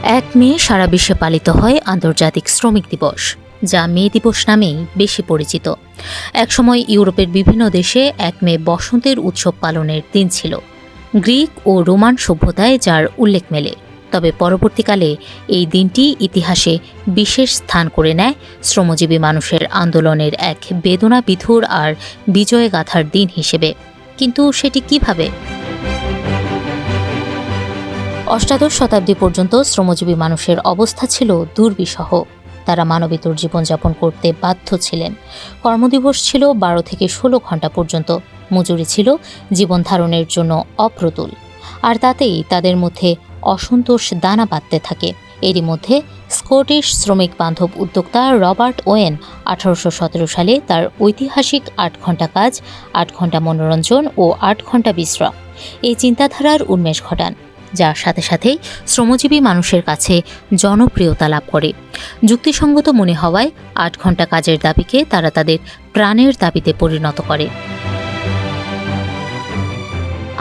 1 মে সারা বিশ্বে পালিত হয় আন্তর্জাতিক শ্রমিক দিবস, যা মে দিবস নামেই বেশি পরিচিত। একসময় ইউরোপের বিভিন্ন দেশে 1 মে বসন্তের উৎসব পালনের দিন ছিল। গ্রিক ও রোমান সভ্যতায় যার উল্লেখ মেলে। তবে পরবর্তীকালে এই দিনটি ইতিহাসে বিশেষ স্থান করে নেয় শ্রমজীবী মানুষের আন্দোলনের এক বেদনাবিধুর আর বিজয়গাথার দিন হিসেবে। কিন্তু সেটি কিভাবে? অষ্টাদশ শতাব্দী পর্যন্ত শ্রমজীবী মানুষের অবস্থা ছিল দুর্বিষহ। তারা মানবেতর জীবনযাপন করতে বাধ্য ছিলেন। কর্মদিবস ছিল 12 থেকে 16 ঘণ্টা পর্যন্ত। মজুরি ছিল জীবন ধারণের জন্য অপ্রতুল। আর তাতেই তাদের মধ্যে অসন্তোষ দানা বাঁধতে থাকে। এরই মধ্যে স্কটিশ শ্রমিক বান্ধব উদ্যোক্তা রবার্ট ওয়েন 1817 সালে তার ঐতিহাসিক 8 ঘণ্টা কাজ, 8 ঘণ্টা মনোরঞ্জন ও 8 ঘণ্টা বিশ্রাম এই চিন্তাধারার উন্মেষ ঘটান, যার সাথে সাথেই শ্রমজীবী মানুষের কাছে জনপ্রিয়তা লাভ করে। যুক্তিসঙ্গত মনে হওয়ায় 8 ঘণ্টা কাজের দাবিকে তারা তাদের প্রাণের দাবিতে পরিণত করে।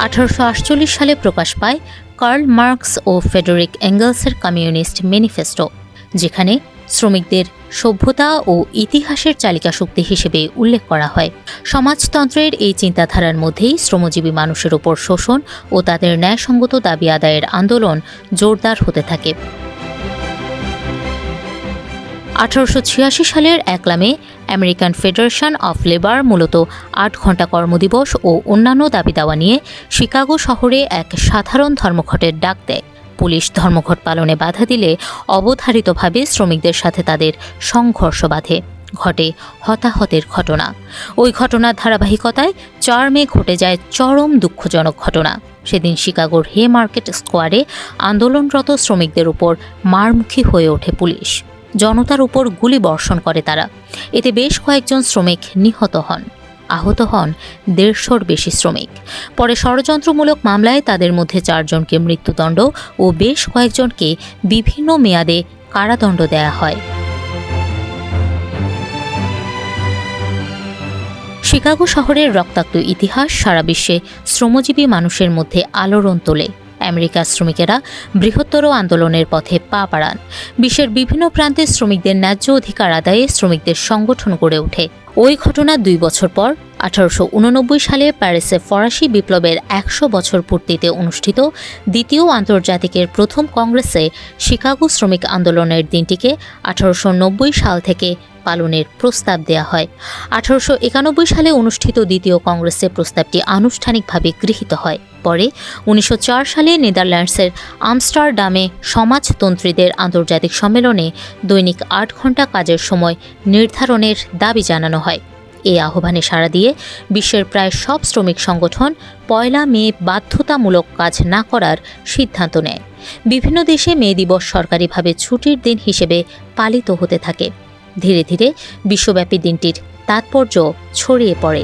1848 সালে প্রকাশ পায় কার্ল মার্কস ও ফ্রেডরিক এঙ্গেলসের কমিউনিস্ট ম্যানিফেস্টো, যেখানে শ্রমিকদের সভ্যতা ও ইতিহাসের চালিকা শক্তি হিসেবে উল্লেখ করা হয়। সমাজতন্ত্রের এই চিন্তাধারার মধ্যেই শ্রমজীবী মানুষের ওপর শোষণ ও তাদের ন্যায়সঙ্গত দাবি আদায়ের আন্দোলন জোরদার হতে থাকে। 1886 সালের 1 মে আমেরিকান ফেডারেশন অফ লেবার মূলত 8 ঘণ্টা কর্মদিবস ও অন্যান্য দাবি দাওয়া নিয়ে শিকাগো শহরে এক সাধারণ ধর্মঘটের ডাক দেয়। পুলিশ ধর্মঘট পালনে বাধা দিলে অবধারিতভাবে শ্রমিকদের সাথে তাদের সংঘর্ষ বাধে। ঘটে হতাহতের ঘটনা। ওই ঘটনার ধারাবাহিকতায় 4 মে ঘটে যায় চরম দুঃখজনক ঘটনা। সেদিন শিকাগোর হে মার্কেট স্কোয়ারে আন্দোলনরত শ্রমিকদের উপর মারমুখী হয়ে ওঠে পুলিশ। জনতার উপর গুলি বর্ষণ করে তারা। এতে বেশ কয়েকজন শ্রমিক নিহত হন। আহত হন 150-র বেশি শ্রমিক। পরে ষড়যন্ত্রমূলক মামলায় তাদের মধ্যে 4 জনকে মৃত্যুদণ্ড ও বেশ কয়েকজনকে বিভিন্ন মেয়াদে কারাদণ্ড দেয়া হয়। শিকাগো শহরের রক্তাক্ত ইতিহাস সারা বিশ্বে শ্রমজীবী মানুষের মধ্যে আলোড়ন তোলে। আমেরিকার শ্রমিকেরা বৃহত্তর আন্দোলনের পথে পা বাড়ান। বিশ্বের বিভিন্ন প্রান্তে শ্রমিকদের ন্যায্য অধিকার আদায়ে শ্রমিকদের সংগঠন গড়ে ওঠে। ওই ঘটনার 2 বছর পর 1889 সালে প্যারিসে ফরাসি বিপ্লবের 100 বছর পূর্তিতে অনুষ্ঠিত দ্বিতীয় আন্তর্জাতিকের প্রথম কংগ্রেসে শিকাগো শ্রমিক আন্দোলনের দিনটিকে 1890 সাল থেকে পালনের প্রস্তাব দেয়া হয়। 1891 সালে অনুষ্ঠিত দ্বিতীয় কংগ্রেসে প্রস্তাবটি আনুষ্ঠানিকভাবে গৃহীত হয়। পরে 1904 সালে নেদারল্যান্ডসের আমস্টারডামে সমাজতন্ত্রীদের আন্তর্জাতিক সম্মেলনে দৈনিক 8 ঘণ্টা কাজের সময় নির্ধারণের দাবি জানানো হয়। এই আহ্বানে সাড়া দিয়ে বিশ্বের প্রায় সব শ্রমিক সংগঠন 1 মে বাধ্যতামূলক কাজ না করার সিদ্ধান্ত নেয়। বিভিন্ন দেশে মে দিবস সরকারিভাবে ছুটির দিন হিসেবে পালিত হতে থাকে। ধীরে ধীরে বিশ্বব্যাপী দিনটির তাৎপর্য ছড়িয়ে পড়ে।